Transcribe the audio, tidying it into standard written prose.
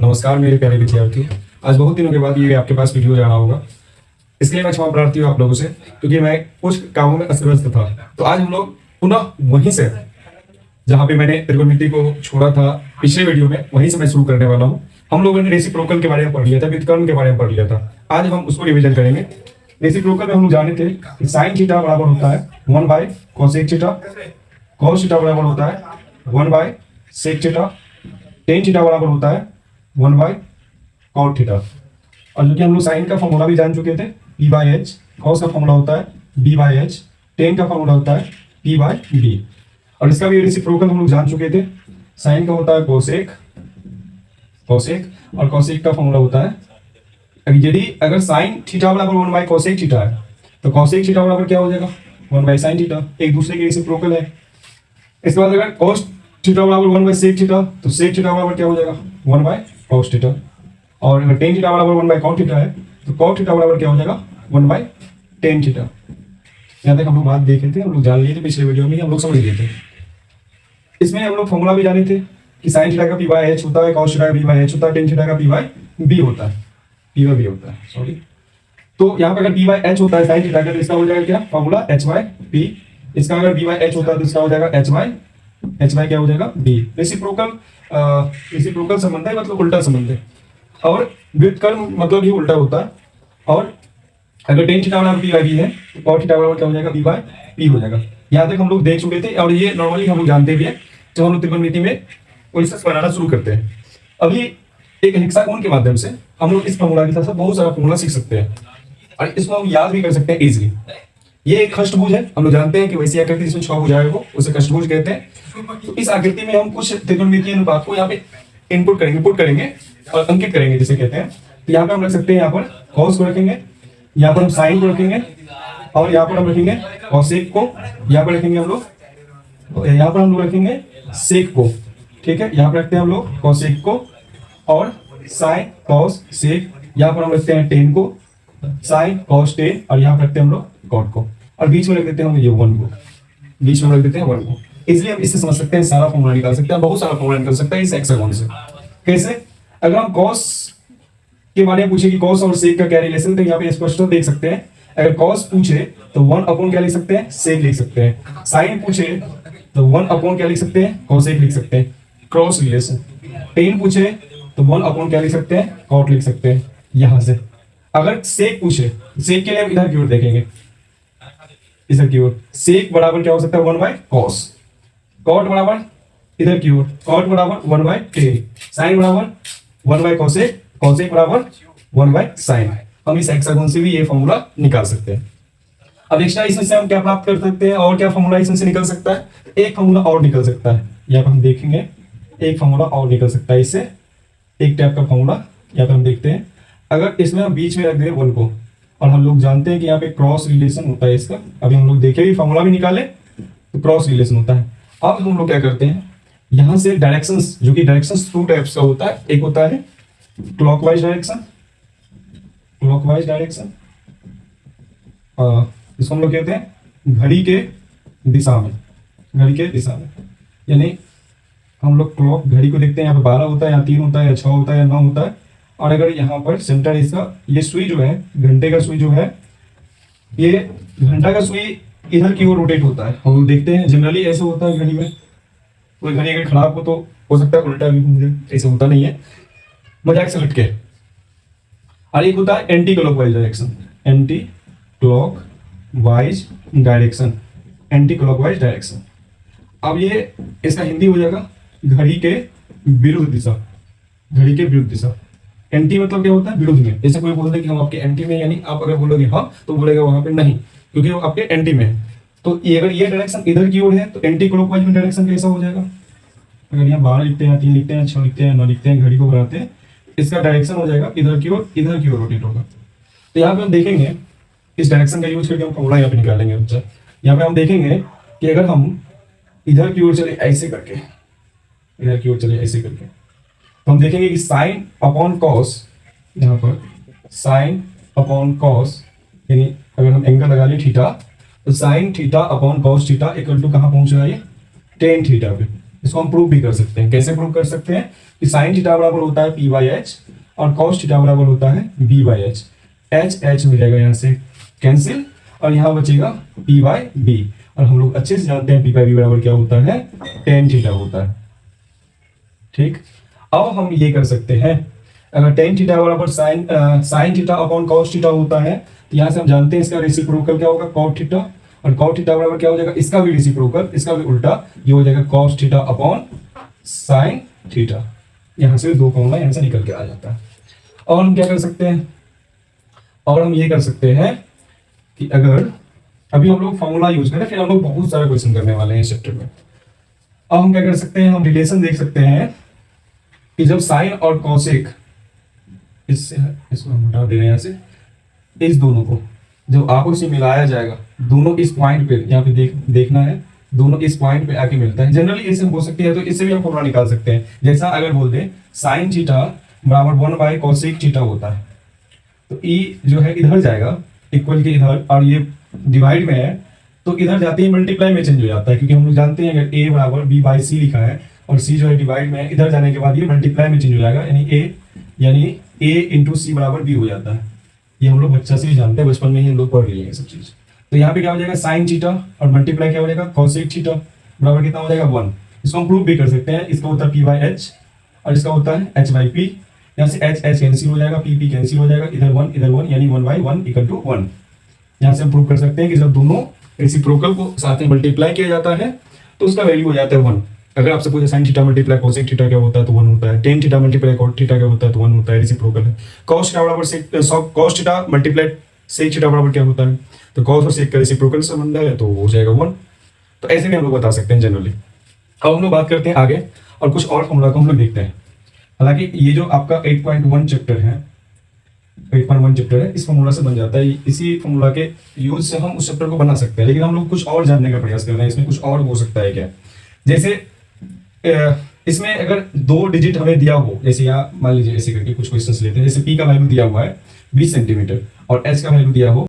नमस्कार मेरे प्यारे विद्यार्थी। आज बहुत दिनों के बाद ये आपके पास वीडियो जाना होगा, इसलिए मैं क्षमा प्रार्थी हूँ आप लोगों से, क्योंकि मैं कुछ कामों में अस्त व्यस्त था। तो आज हम लोग पुनः वहीं से, जहाँ पे मैंने त्रिकोणमिति को छोड़ा था पिछले वीडियो में, वहीं से मैं शुरू करने वाला हूँ। हम लोगों ने रेसिप्रोकल के बारे में पढ़ लिया था, व्युत्क्रम के बारे में पढ़ लिया था। आज हम उसको रिविजन करेंगे। रेसिप्रोकल में हम लोग जाने थे कि साइन थीटा बराबर होता है 1/cosec थीटा, cos थीटा बराबर होता है 1/sec थीटा, tan थीटा बराबर होता है 1/cot थीटा। और जो कि हम लोग साइन का फॉर्मूला भी जान चुके थे, p/h, cos का फॉर्मूला होता है b/h, tan का फॉर्मूला होता है p/b। और इसका भी रेसिप्रोकल हम लोग जान चुके थे। साइन का होता है cosec, और cosec का फॉर्मूला होता है, यदि अगर साइन थीटा बराबर 1/cosec थीटा है तो cosec थीटा बराबर क्या हो जाएगा 1/sin थीटा, एक दूसरे के रेसिप्रोकल है। इसके बाद अगर cos थीटा बराबर 1/sec थीटा तो sec थीटा बराबर क्या हो जाएगा 1/cos थीटा। और अगर tan थीटा बराबर 1/cot थीटा है तो cot थीटा बराबर क्या हो जाएगा 1/tan थीटा। यहाँ तक हम लोग बात देखे थे, हम लोग जान लिए थे पिछले वीडियो में, हम लोग समझ लिए थे। इसमें हम लोग फॉर्मूला भी जाने थे कि साइन थीटा का p/h होता है, cos थीटा का p/h होता है, tan थीटा का p/b होता है, p/b होता है, सॉरी। तो यहाँ पे अगर p/h होता है साइन थीटा का तो इसका हो जाएगा क्या फॉर्मूला h/p। इसका अगर b/h होता है तो इसका हो जाएगा h क्या हो जाएगा b। रेसिप्रोकल संबंध है, मतलब उल्टा संबंध है। और व्युत्क्रम मतलब ही उल्टा होता है। और अगर tan थीटा बराबर p/b है तो cot थीटा बराबर क्या हो जाएगा b/p हो जाएगा। यहाँ तक हम लोग देख चुके थे और ये नॉर्मली हम लोग जानते भी है जब हम लोग त्रिकोणमिति में क्वेश्चंस बनाना शुरू करते हैं। अभी एक हेक्सागोन के माध्यम से हम लोग इस फॉर्मूला के साथ बहुत सारा फॉर्मूला सीख सकते हैं और इसको हम याद भी कर सकते हैं इजीली। ये एक अष्टभुज है, हम लोग जानते हैं कि वैसी आकृति जिसमें 6 भुजाएं हो उसे अष्टभुज कहते हैं। तो इस आकृति में हम कुछ त्रिकोणमितीय अनुपात को यहाँ पे इनपुट करेंगे, पुट करेंगे और अंकित करेंगे जिसे कहते हैं। तो यहाँ पे हम रख सकते हैं, यहाँ पर cos को रखेंगे, यहाँ पर हम साइन को रखेंगे और यहाँ पर हम रखेंगे cosec को, यहाँ पर रखेंगे हम लोग, यहाँ पर हम लोग रखेंगे sec को, ठीक है। यहाँ पर रखते हैं हम लोग cosec को और sin cos sec, यहाँ पर हम रखते हैं tan को, sin cos tan और यहाँ पर रखते हैं हम लोग cot को और बीच में रख देते हैं हम ये 1 को, बीच में रख देते हैं 1 को। इसलिए हम इससे समझ सकते हैं, सारा फॉर्मूला निकाल सकते हैं, बहुत सारा फॉर्मूला निकाल सकते हैं इस हेक्सागोन से। कैसे? अगर हम cos के बारे में पूछे कि cos और sec का क्या रिलेशन, तो यहाँ पे स्पष्ट देख सकते हैं। अगर cos पूछे तो 1 क्या लिख सकते हैं sec लिख सकते हैं। sin पूछे तो 1 क्या लिख सकते हैं cosec लिख सकते हैं, क्रॉस रिलेशन। tan पूछे तो 1 क्या लिख सकते हैं cot लिख सकते हैं यहां से। अगर sec पूछे, sec के लिए हम इधर की ओर देखेंगे, इधर की ओर sec बराबर क्या हो सकता है 1/cos, cot बराबर इधर की ओर cot बराबर 1/tan, sin बराबर 1/cosec, cosec बराबर 1/sin। हम इस हेक्सागोन से भी ये फॉर्मूला निकाल सकते हैं। अब एक्स्ट्रा इसमें से हम क्या प्राप्त कर सकते हैं और क्या फॉर्मूला इसमें से निकल सकता है? एक फॉर्मूला और निकल सकता है, यहाँ पर हम देखेंगे एक फॉर्मूला और निकल सकता है इससे, एक टाइप का फॉर्मूला यहाँ पर हम देखते हैं। अगर इसमें हम बीच में रख दें 1 को, और हम लोग जानते हैं कि यहाँ पे क्रॉस रिलेशन होता है इसका, अभी हम लोग देखे भी फॉर्मूला भी निकाले तो क्रॉस रिलेशन होता है। अब हम लोग क्या करते हैं, यहाँ से डायरेक्शंस, जो कि डायरेक्शंस 2 टाइप्स का होता है, एक होता है क्लॉकवाइज डायरेक्शन, क्लॉकवाइज डायरेक्शन, इसको हम लोग कहते हैं घड़ी के दिशा में, घड़ी के दिशा में। यानी हम लोग क्लॉक घड़ी को देखते हैं, यहाँ पे 12 होता है, यहाँ 3 होता है, या 6 होता है, या 9 होता है। और अगर यहाँ पर सेंटर इसका, ये सुई जो है, घंटे का सुई जो है, ये घंटा का सुई इधर की ओर रोटेट होता है। हम लोग देखते हैं जनरली ऐसे होता है घड़ी में, कोई घड़ी अगर खराब हो तो हो सकता है उल्टा भी घूम जाए, ऐसा होता नहीं है, मजाक से हटके। और एक होता है anti clockwise direction, anti clockwise direction, anti clockwise direction. अब ये इसका हिंदी हो जाएगा घड़ी के विरुद्ध दिशा, घड़ी के विरुद्ध दिशा। एंटी मतलब क्या होता है विरुद्ध में। जैसे कोई बोलते हैं कि हम आपके एंटी में, यानी आप अगर बोलोगे हाँ तो बोलेगा वहां पे नहीं, क्योंकि वो आपके एंटी में है। तो ये अगर ये डायरेक्शन इधर की ओर है तो एंटी क्लॉकवाइज में डायरेक्शन कैसा हो जाएगा? अगर यहाँ 12 लिखते हैं, 3 लिखते हैं, 6 लिखते हैं, 9 लिखते हैं, घड़ी को बनाते हैं, इसका डायरेक्शन हो जाएगा इधर की ओर, इधर की ओर रोटेट होगा। तो यहाँ पे हम देखेंगे इस डायरेक्शन का यूज करके हम फॉर्मूला यहाँ पे निकालेंगे बच्चा। यहाँ पे हम देखेंगे कि अगर हम इधर की ओर चले ऐसे करके, इधर की ओर चले ऐसे करके, तो हम देखेंगे कि साइन अपॉन कॉस, यहाँ पर साइन अपॉन कॉस, यानी अगर हम एंगल लगा लें थीटा, तो sine theta upon cos theta equal to कहाँ पहुंच रहा है ये टेन थीटा पे। इसको हम प्रूव भी कर सकते हैं। कैसे प्रूव कर सकते हैं कि साइन थीटा बराबर होता है पी बाई एच और कॉस थीटा बराबर होता है B by H. H H हो जाएगा यहाँ से कैंसिल और यहाँ बचेगा पी बाई बी, और हम लोग अच्छे से जानते हैं पी बाई बी बराबर क्या होता है, टेन थीटा होता है। ठीक, अब हम ये कर सकते हैं, अगर टेन थीटा बराबर sign theta upon cos theta होता है तो यहाँ से हम जानते हैं इसका रेसिप्रोकल क्या होगा, कॉट थीटा, और कॉट थीटा बराबर क्या हो जाएगा, इसका भी रेसिप्रोकल, इसका भी उल्टा, ये हो जाएगा cos theta upon sine theta. यहाँ से दो फॉर्मूला यहाँ से निकल के आ जाता है। और हम क्या कर सकते हैं, और हम ये कर सकते हैं कि अगर अभी हम लोग फॉर्मूला यूज करें, फिर हम लोग बहुत सारे क्वेश्चन करने वाले हैं इस चैप्टर में। अब हम क्या कर सकते हैं, हम रिलेशन देख सकते हैं कि जब साइन और कॉसेक, इसको हम हटा दे रहे हैं यहाँ से, इस दोनों को जब आपस में मिलाया जाएगा, दोनों इस पॉइंट पे यहाँ पे देखना है, दोनों इस पॉइंट पे आके मिलता है। जनरली इससे हो सकती है तो इससे भी हम फॉर्मूला निकाल सकते हैं। जैसा अगर बोल दें साइन थीटा बराबर 1 / कॉसेक थीटा होता है, तो ई जो है इधर जाएगा इक्वल के इधर, और ये डिवाइड में है तो इधर जाते ही मल्टीप्लाई में चेंज हो जाता है, क्योंकि हम लोग जानते हैं अगर ए बराबर बी बाई सी लिखा है और सी जो है डिवाइड में है, इधर जाने के बाद ये मल्टीप्लाई में चेंज हो जाएगा, यानी ए इंटू सी बराबर बी हो जाता है। ये हम लोग बच्चा से ही जानते हैं, बचपन में ही हम लोग पढ़ लिए हैं सब चीज। तो यहाँ पे क्या हो जाएगा साइन थीटा और मल्टीप्लाई क्या हो जाएगा कॉसेक थीटा बराबर कितना हो जाएगा 1। इसको हम प्रूव भी कर सकते हैं, इसका होता है पी बाई एच और इसका होता है एच बाई पी। यहाँ से एच एच कैंसिल हो जाएगा, पी पी कैंसिल हो जाएगा, इधर 1 यानी 1/1 इक्वल टू 1। यहाँ से हम प्रूव कर सकते हैं कि जब दोनों रेसिप्रोकल को साथ में मल्टीप्लाई किया जाता है तो उसका वैल्यू हो जाता है 1। अगर आपसे पूछे sine theta multiply cosec theta क्या होता है तो 1 होता है, tan theta multiply cot theta क्या होता है तो 1 होता है, रेसिप्रोकल है। कॉस थीटा बराबर sec cos theta multiply sec theta बराबर क्या होता है, तो कॉस और सेक का रेसिप्रोकल संबंध है तो हो जाएगा 1। तो ऐसे भी हम लोग बता सकते हैं जनरली। अब हम लोग बात करते हैं आगे और कुछ और फॉर्मूला को हम लोग देखते हैं। हालांकि ये जो आपका 8.1 चैप्टर है, 8.1 चैप्टर है, इस फॉर्मूला से बन जाता है। इसी फॉर्मूला के यूज से हम उस चैप्टर को बना सकते हैं, लेकिन हम लोग कुछ और जानने का प्रयास कर रहे हैं, इसमें कुछ और हो सकता है क्या। जैसे इसमें अगर 2 डिजिट हमें दिया हो, जैसे यहाँ मान लीजिए ऐसे करके कुछ क्वेश्चंस लेते हैं, जैसे पी का वैल्यू दिया हुआ है 20 सेंटीमीटर और एच का वैल्यू दिया हो